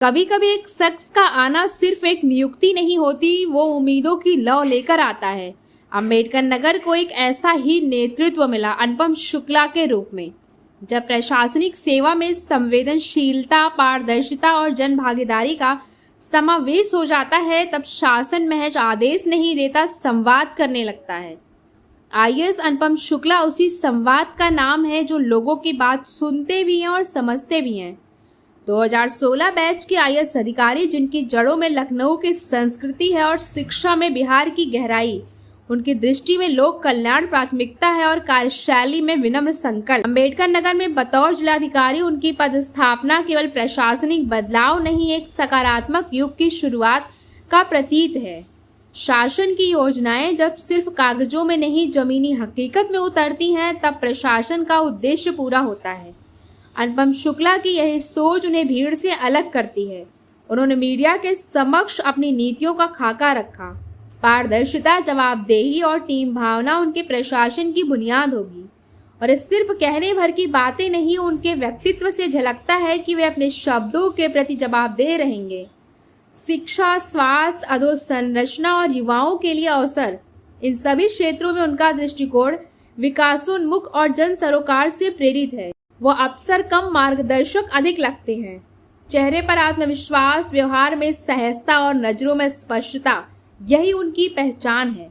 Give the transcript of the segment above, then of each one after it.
कभी कभी एक शख्स का आना सिर्फ एक नियुक्ति नहीं होती, वो उम्मीदों की लौ लेकर आता है। अंबेडकर नगर को एक ऐसा ही नेतृत्व मिला अनुपम शुक्ला के रूप में। जब प्रशासनिक सेवा में संवेदनशीलता, पारदर्शिता और जन भागीदारी का समावेश हो जाता है, तब शासन महज आदेश नहीं देता, संवाद करने लगता है। आईएएस अनुपम शुक्ला उसी संवाद का नाम है जो लोगों की बात सुनते भी हैं और समझते भी हैं। 2016 बैच के आईएएस अधिकारी, जिनकी जड़ों में लखनऊ की संस्कृति है और शिक्षा में बिहार की गहराई, उनकी दृष्टि में लोक कल्याण प्राथमिकता है और कार्यशैली में विनम्र संकल्प। अंबेडकर नगर में बतौर जिलाधिकारी उनकी पदस्थापना केवल प्रशासनिक बदलाव नहीं, एक सकारात्मक युग की शुरुआत का प्रतीक है। शासन की योजनाएं जब सिर्फ कागजों में नहीं, जमीनी हकीकत में उतरती हैं, तब प्रशासन का उद्देश्य पूरा होता है। अनुपम शुक्ला की यही सोच उन्हें भीड़ से अलग करती है। उन्होंने मीडिया के समक्ष अपनी नीतियों का खाका रखा। पारदर्शिता, जवाबदेही और टीम भावना उनके प्रशासन की बुनियाद होगी। और ये सिर्फ कहने भर की बातें नहीं, उनके व्यक्तित्व से झलकता है कि वे अपने शब्दों के प्रति जवाबदेह रहेंगे। शिक्षा, स्वास्थ्य, अधोसंरचना और युवाओं के लिए अवसर, इन सभी क्षेत्रों में उनका दृष्टिकोण विकासोन्मुख और जन सरोकार से प्रेरित है। वो अक्सर कम, मार्गदर्शक अधिक लगते हैं। चेहरे पर आत्मविश्वास, व्यवहार में सहजता और नजरों में स्पष्टता, यही उनकी पहचान है।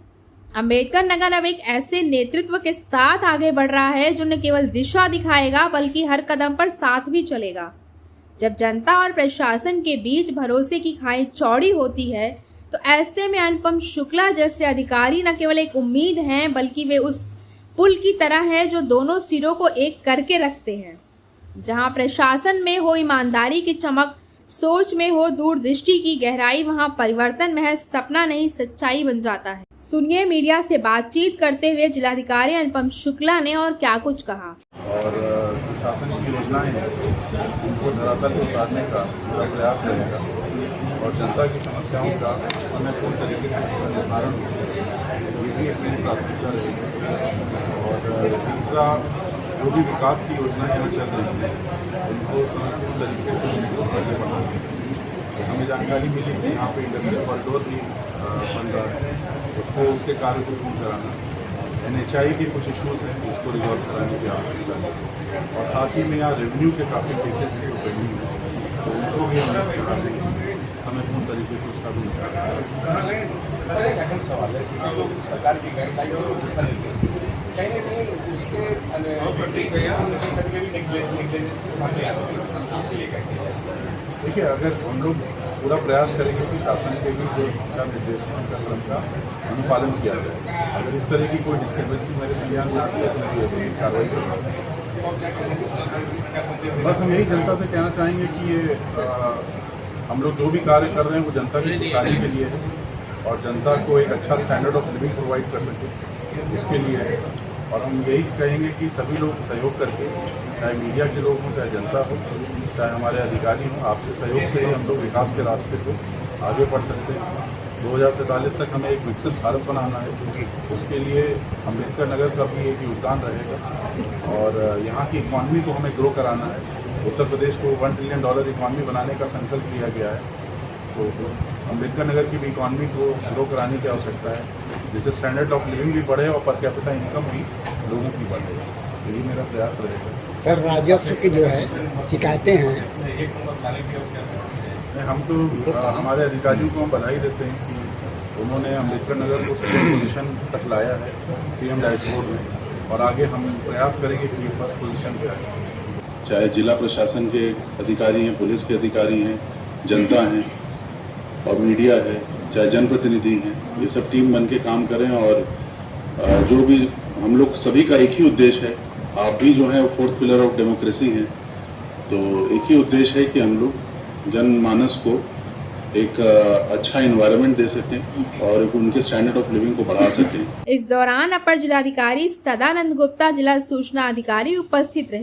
अंबेडकर नगर अब एक ऐसे नेतृत्व के साथ आगे बढ़ रहा है जो न केवल दिशा दिखाएगा बल्कि हर कदम पर साथ भी चलेगा। जब जनता और प्रशासन के बीच भरोसे की खाई चौड़ी होती है, तो ऐसे में अनुपम शुक्ला जैसे अधिकारी न केवल एक उम्मीद हैं, बल्कि वे उस पुल की तरह है जो दोनों सिरों को एक करके रखते हैं। जहां प्रशासन में हो ईमानदारी की चमक, सोच में हो दूरदृष्टि की गहराई, वहां परिवर्तन महज सपना नहीं, सच्चाई बन जाता है। सुनिए मीडिया से बातचीत करते हुए जिलाधिकारी अनुपम शुक्ला ने और क्या कुछ कहा। और जो शासन की योजनाएं हैं उनको धरातल पर उतारने का पूरा प्रयास रहेगा और जनता की समस्याओं का समयपूर्ण तरीके से निस्तारण ये भी अपनी प्राथमिकता रहेगी। और तीसरा, जो भी विकास की योजनाएं यहाँ चल रही हैं उनको समयपूर्ण तरीके से उनको आगे बढ़ाना। हमें जानकारी मिली कि यहाँ पे इंडस्ट्रियल कॉरिडोर भी बन रहा है, उसको उसके कार्य को पूर्ण कराना। NHI के कुछ इश्यूज़ हैं जिसको रिजॉल्व कराने की आवश्यकता है और साथ ही में यहाँ रेवेन्यू के काफ़ी केसेस हैं जो पेंडिंग हैं, तो उनको भी हम चढ़ा देंगे समयपूर्ण तरीके से, उसका भी निस्तारण। एक अहम सवाल है कि जो सरकार की गाइडलाइन और दिशा निर्देश कहीं ना कहीं उसके सामने आ रही है, उसके लिए कहते हैं। देखिए, अगर हम लोग पूरा प्रयास करेंगे कि शासन के भी जो दिशा निर्देशों का क्रम का अनुपालन किया जाए, अगर इस तरह की कोई डिस्क्रिपेंसी मेरे संज्ञान में आती है तो मैं कार्रवाई करूँगा। बस हम यही जनता से कहना चाहेंगे कि ये हम लोग जो भी कार्य कर रहे हैं वो जनता की खुशहाली के लिए है और जनता को एक अच्छा स्टैंडर्ड ऑफ लिविंग प्रोवाइड कर सके उसके लिए है। और हम यही कहेंगे कि सभी लोग सहयोग करके, चाहे मीडिया के लोग हों, चाहे जनता हो, चाहे हमारे अधिकारी हों, आपसे सहयोग से ही हम लोग विकास के रास्ते को आगे बढ़ सकते हैं। 2047 तक हमें एक विकसित भारत बनाना है, उसके लिए अंबेडकर नगर का भी एक योगदान रहेगा और यहाँ की इकॉनमी को हमें ग्रो कराना है। उत्तर प्रदेश को $1 ट्रिलियन इकॉनमी बनाने का संकल्प लिया गया है, तो अंबेडकर नगर की भी इकॉनमी को ग्रो कराने की आवश्यकता है, जिससे स्टैंडर्ड ऑफ लिविंग भी बढ़े और पर कैपिटा इनकम भी लोगों की बढ़े। तो ये मेरा प्रयास रहेगा। सर, राजस्व की जो है शिकायतें हैं, हम तो हमारे अधिकारियों को हम बधाई देते हैं कि उन्होंने अंबेडकर नगर को सेकंड पोजीशन तक लाया है CM डैशबोर्ड में, और आगे हम प्रयास करेंगे कि ये फर्स्ट पोजीशन पे आए। चाहे जिला प्रशासन के अधिकारी हैं, पुलिस के अधिकारी हैं, जनता हैं और मीडिया है, चाहे जनप्रतिनिधि हैं, ये सब टीम बन के काम करें। और जो भी हम लोग सभी का एक ही उद्देश्य है, आप भी जो है फोर्थ पिलर ऑफ डेमोक्रेसी हैं, तो एक ही उद्देश्य है कि हम लोग जनमानस को एक अच्छा एनवायरनमेंट दे सकें और उनके स्टैंडर्ड ऑफ लिविंग को बढ़ा सकें। इस दौरान अपर जिलाधिकारी सदानंद गुप्ता, जिला सूचना अधिकारी उपस्थित रहे।